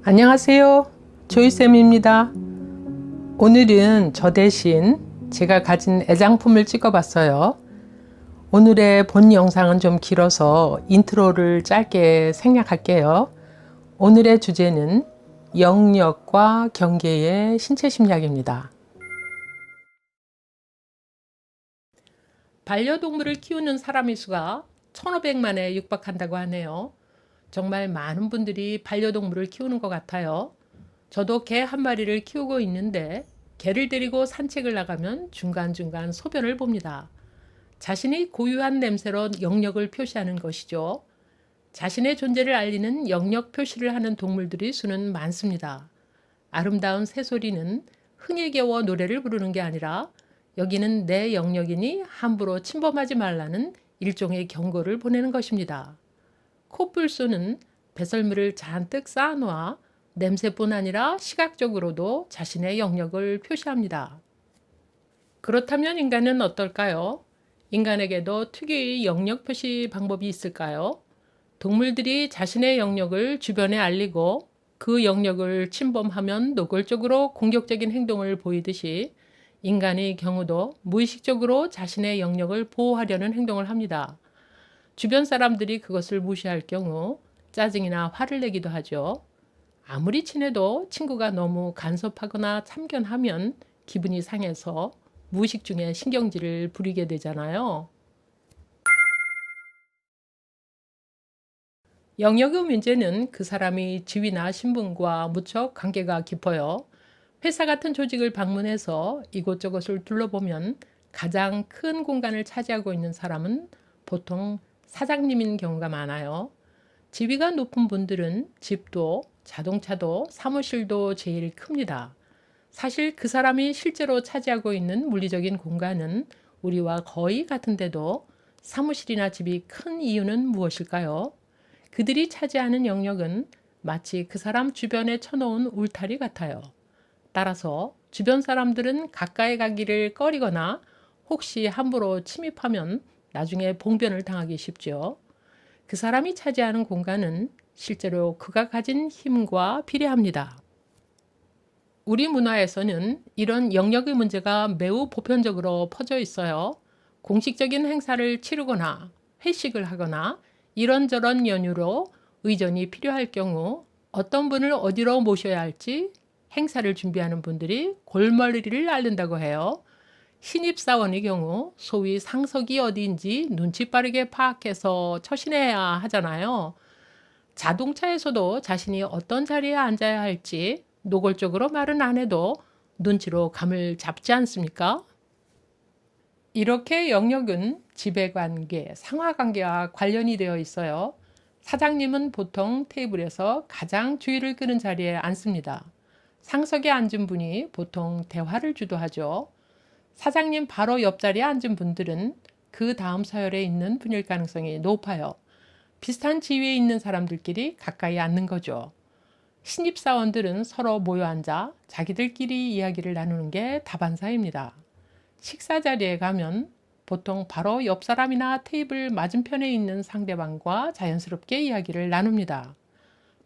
안녕하세요. 조이쌤입니다. 오늘은 저 대신 제가 가진 애장품을 찍어봤어요. 오늘의 본 영상은 좀 길어서 인트로를 짧게 생략할게요. 오늘의 주제는 영역과 경계의 신체 심리학입니다. 반려동물을 키우는 사람의 수가 1,500만에 육박한다고 하네요. 정말 많은 분들이 반려동물을 키우는 것 같아요. 저도 개 한 마리를 키우고 있는데 개를 데리고 산책을 나가면 중간중간 소변을 봅니다. 자신이 고유한 냄새로 영역을 표시하는 것이죠. 자신의 존재를 알리는 영역 표시를 하는 동물들의 수는 많습니다. 아름다운 새소리는 흥에 겨워 노래를 부르는 게 아니라 여기는 내 영역이니 함부로 침범하지 말라는 일종의 경고를 보내는 것입니다. 코뿔소는 배설물을 잔뜩 쌓아놓아 냄새뿐 아니라 시각적으로도 자신의 영역을 표시합니다. 그렇다면 인간은 어떨까요? 인간에게도 특유의 영역 표시 방법이 있을까요? 동물들이 자신의 영역을 주변에 알리고 그 영역을 침범하면 노골적으로 공격적인 행동을 보이듯이 인간의 경우도 무의식적으로 자신의 영역을 보호하려는 행동을 합니다. 주변 사람들이 그것을 무시할 경우 짜증이나 화를 내기도 하죠. 아무리 친해도 친구가 너무 간섭하거나 참견하면 기분이 상해서 무의식 중에 신경질을 부리게 되잖아요. 영역의 문제는 그 사람의 지위나 신분과 무척 관계가 깊어요. 회사 같은 조직을 방문해서 이곳저곳을 둘러보면 가장 큰 공간을 차지하고 있는 사람은 보통 사장님인 경우가 많아요. 지위가 높은 분들은 집도 자동차도 사무실도 제일 큽니다. 사실 그 사람이 실제로 차지하고 있는 물리적인 공간은 우리와 거의 같은데도 사무실이나 집이 큰 이유는 무엇일까요? 그들이 차지하는 영역은 마치 그 사람 주변에 쳐놓은 울타리 같아요. 따라서 주변 사람들은 가까이 가기를 꺼리거나 혹시 함부로 침입하면 나중에 봉변을 당하기 쉽죠. 그 사람이 차지하는 공간은 실제로 그가 가진 힘과 비례합니다. 우리 문화에서는 이런 영역의 문제가 매우 보편적으로 퍼져 있어요. 공식적인 행사를 치르거나 회식을 하거나 이런저런 연유로 의전이 필요할 경우 어떤 분을 어디로 모셔야 할지 행사를 준비하는 분들이 골머리를 앓는다고 해요. 신입사원의 경우 소위 상석이 어디인지 눈치 빠르게 파악해서 처신해야 하잖아요. 자동차에서도 자신이 어떤 자리에 앉아야 할지 노골적으로 말은 안 해도 눈치로 감을 잡지 않습니까? 이렇게 영역은 지배관계, 상하관계와 관련이 되어 있어요. 사장님은 보통 테이블에서 가장 주의를 끄는 자리에 앉습니다. 상석에 앉은 분이 보통 대화를 주도하죠. 사장님 바로 옆자리에 앉은 분들은 그 다음 서열에 있는 분일 가능성이 높아요. 비슷한 지위에 있는 사람들끼리 가까이 앉는 거죠. 신입사원들은 서로 모여 앉아 자기들끼리 이야기를 나누는 게 다반사입니다. 식사 자리에 가면 보통 바로 옆 사람이나 테이블 맞은편에 있는 상대방과 자연스럽게 이야기를 나눕니다.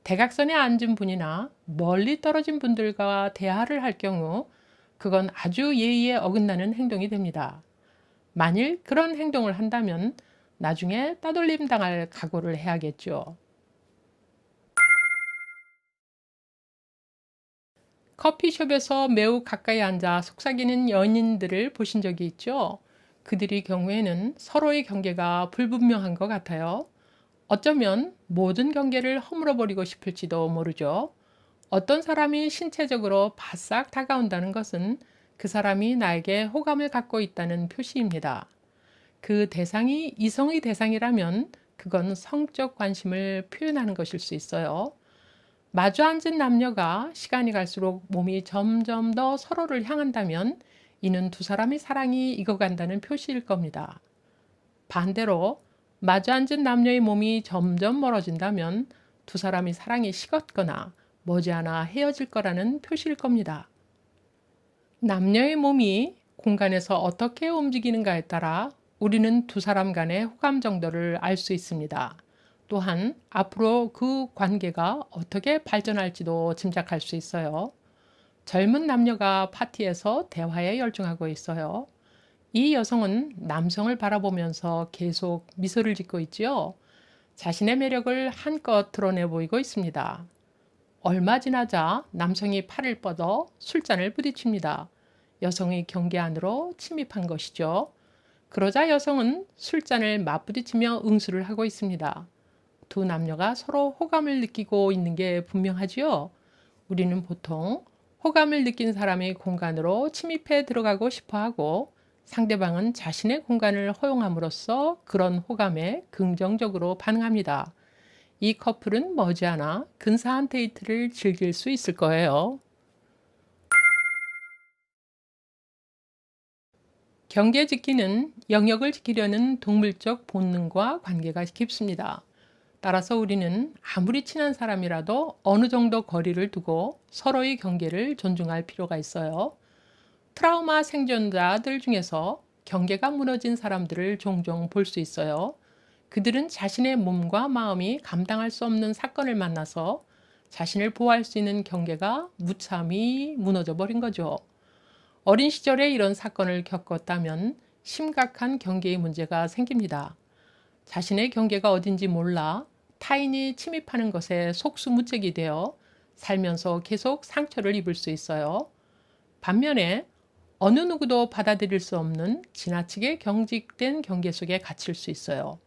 대각선에 앉은 분이나 멀리 떨어진 분들과 대화를 할 경우 그건 아주 예의에 어긋나는 행동이 됩니다. 만일 그런 행동을 한다면 나중에 따돌림 당할 각오를 해야겠죠. 커피숍에서 매우 가까이 앉아 속삭이는 연인들을 보신 적이 있죠? 그들의 경우에는 서로의 경계가 불분명한 것 같아요. 어쩌면 모든 경계를 허물어버리고 싶을지도 모르죠. 어떤 사람이 신체적으로 바싹 다가온다는 것은 그 사람이 나에게 호감을 갖고 있다는 표시입니다. 그 대상이 이성의 대상이라면 그건 성적 관심을 표현하는 것일 수 있어요. 마주 앉은 남녀가 시간이 갈수록 몸이 점점 더 서로를 향한다면 이는 두 사람의 사랑이 익어간다는 표시일 겁니다. 반대로 마주 앉은 남녀의 몸이 점점 멀어진다면 두 사람의 사랑이 식었거나 머지않아 헤어질 거라는 표시일 겁니다. 남녀의 몸이 공간에서 어떻게 움직이는가에 따라 우리는 두 사람 간의 호감 정도를 알 수 있습니다. 또한 앞으로 그 관계가 어떻게 발전할지도 짐작할 수 있어요. 젊은 남녀가 파티에서 대화에 열중하고 있어요. 이 여성은 남성을 바라보면서 계속 미소를 짓고 있지요. 자신의 매력을 한껏 드러내 보이고 있습니다. 얼마 지나자 남성이 팔을 뻗어 술잔을 부딪힙니다. 여성의 경계 안으로 침입한 것이죠. 그러자 여성은 술잔을 맞부딪히며 응수를 하고 있습니다. 두 남녀가 서로 호감을 느끼고 있는 게 분명하지요. 우리는 보통 호감을 느낀 사람의 공간으로 침입해 들어가고 싶어 하고 상대방은 자신의 공간을 허용함으로써 그런 호감에 긍정적으로 반응합니다. 이 커플은 머지않아 근사한 데이트를 즐길 수 있을 거예요. 경계짓기는 영역을 지키려는 동물적 본능과 관계가 깊습니다. 따라서 우리는 아무리 친한 사람이라도 어느 정도 거리를 두고 서로의 경계를 존중할 필요가 있어요. 트라우마 생존자들 중에서 경계가 무너진 사람들을 종종 볼 수 있어요. 그들은 자신의 몸과 마음이 감당할 수 없는 사건을 만나서 자신을 보호할 수 있는 경계가 무참히 무너져 버린 거죠. 어린 시절에 이런 사건을 겪었다면 심각한 경계의 문제가 생깁니다. 자신의 경계가 어딘지 몰라 타인이 침입하는 것에 속수무책이 되어 살면서 계속 상처를 입을 수 있어요. 반면에 어느 누구도 받아들일 수 없는 지나치게 경직된 경계 속에 갇힐 수 있어요.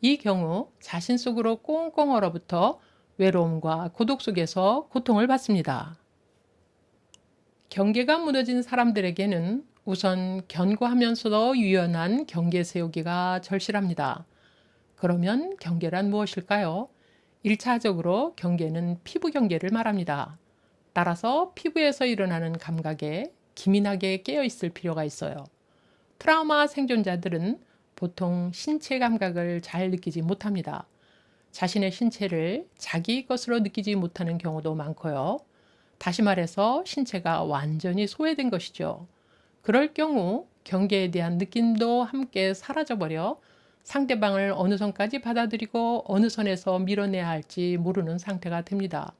이 경우 자신 속으로 꽁꽁 얼어붙어 외로움과 고독 속에서 고통을 받습니다. 경계가 무너진 사람들에게는 우선 견고하면서도 유연한 경계 세우기가 절실합니다. 그러면 경계란 무엇일까요? 1차적으로 경계는 피부 경계를 말합니다. 따라서 피부에서 일어나는 감각에 기민하게 깨어 있을 필요가 있어요. 트라우마 생존자들은 보통 신체 감각을 잘 느끼지 못합니다. 자신의 신체를 자기 것으로 느끼지 못하는 경우도 많고요. 다시 말해서 신체가 완전히 소외된 것이죠. 그럴 경우 경계에 대한 느낌도 함께 사라져버려 상대방을 어느 선까지 받아들이고 어느 선에서 밀어내야 할지 모르는 상태가 됩니다.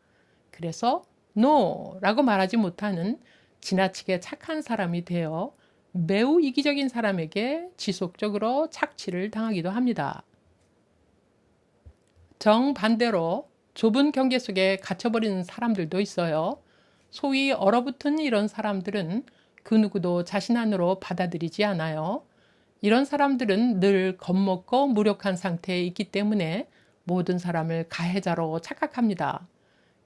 그래서 No! 라고 말하지 못하는 지나치게 착한 사람이 되어 매우 이기적인 사람에게 지속적으로 착취를 당하기도 합니다. 정반대로 좁은 경계 속에 갇혀버리는 사람들도 있어요. 소위 얼어붙은 이런 사람들은 그 누구도 자신 안으로 받아들이지 않아요. 이런 사람들은 늘 겁먹고 무력한 상태에 있기 때문에 모든 사람을 가해자로 착각합니다.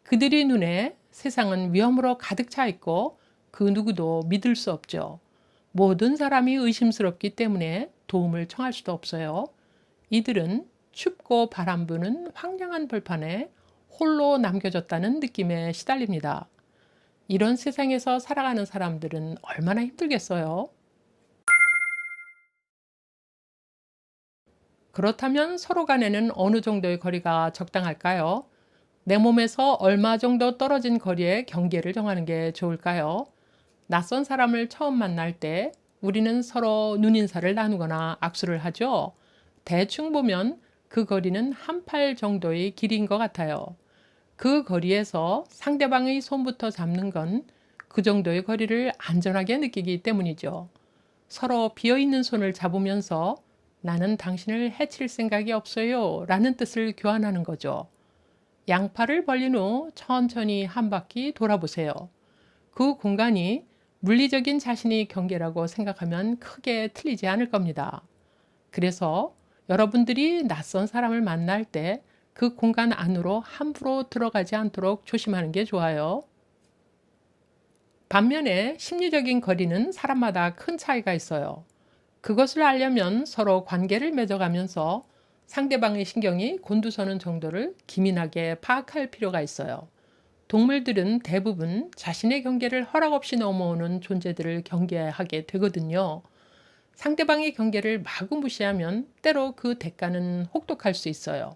그들의 눈에 세상은 위험으로 가득 차 있고 그 누구도 믿을 수 없죠. 모든 사람이 의심스럽기 때문에 도움을 청할 수도 없어요. 이들은 춥고 바람 부는 황량한 벌판에 홀로 남겨졌다는 느낌에 시달립니다. 이런 세상에서 살아가는 사람들은 얼마나 힘들겠어요? 그렇다면 서로 간에는 어느 정도의 거리가 적당할까요? 내 몸에서 얼마 정도 떨어진 거리의 경계를 정하는 게 좋을까요? 낯선 사람을 처음 만날 때 우리는 서로 눈인사를 나누거나 악수를 하죠. 대충 보면 그 거리는 한 팔 정도의 길이인 것 같아요. 그 거리에서 상대방의 손부터 잡는 건 그 정도의 거리를 안전하게 느끼기 때문이죠. 서로 비어있는 손을 잡으면서 나는 당신을 해칠 생각이 없어요 라는 뜻을 교환하는 거죠. 양팔을 벌린 후 천천히 한 바퀴 돌아보세요. 그 공간이 물리적인 자신의 경계라고 생각하면 크게 틀리지 않을 겁니다. 그래서 여러분들이 낯선 사람을 만날 때 그 공간 안으로 함부로 들어가지 않도록 조심하는 게 좋아요. 반면에 심리적인 거리는 사람마다 큰 차이가 있어요. 그것을 알려면 서로 관계를 맺어가면서 상대방의 신경이 곤두서는 정도를 기민하게 파악할 필요가 있어요. 동물들은 대부분 자신의 경계를 허락 없이 넘어오는 존재들을 경계하게 되거든요. 상대방의 경계를 마구 무시하면 때로 그 대가는 혹독할 수 있어요.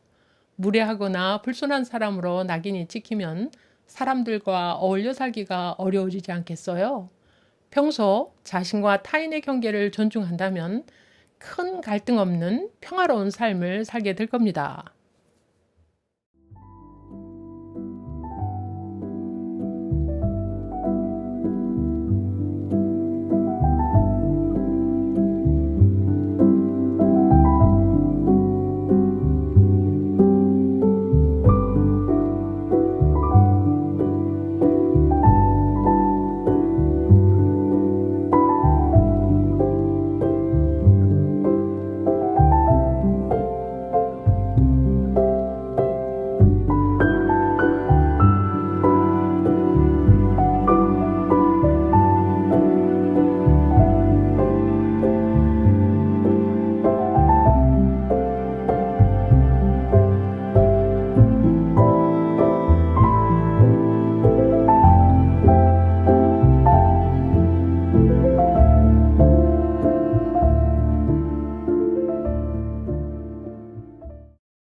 무례하거나 불손한 사람으로 낙인이 찍히면 사람들과 어울려 살기가 어려워지지 않겠어요? 평소 자신과 타인의 경계를 존중한다면 큰 갈등 없는 평화로운 삶을 살게 될 겁니다.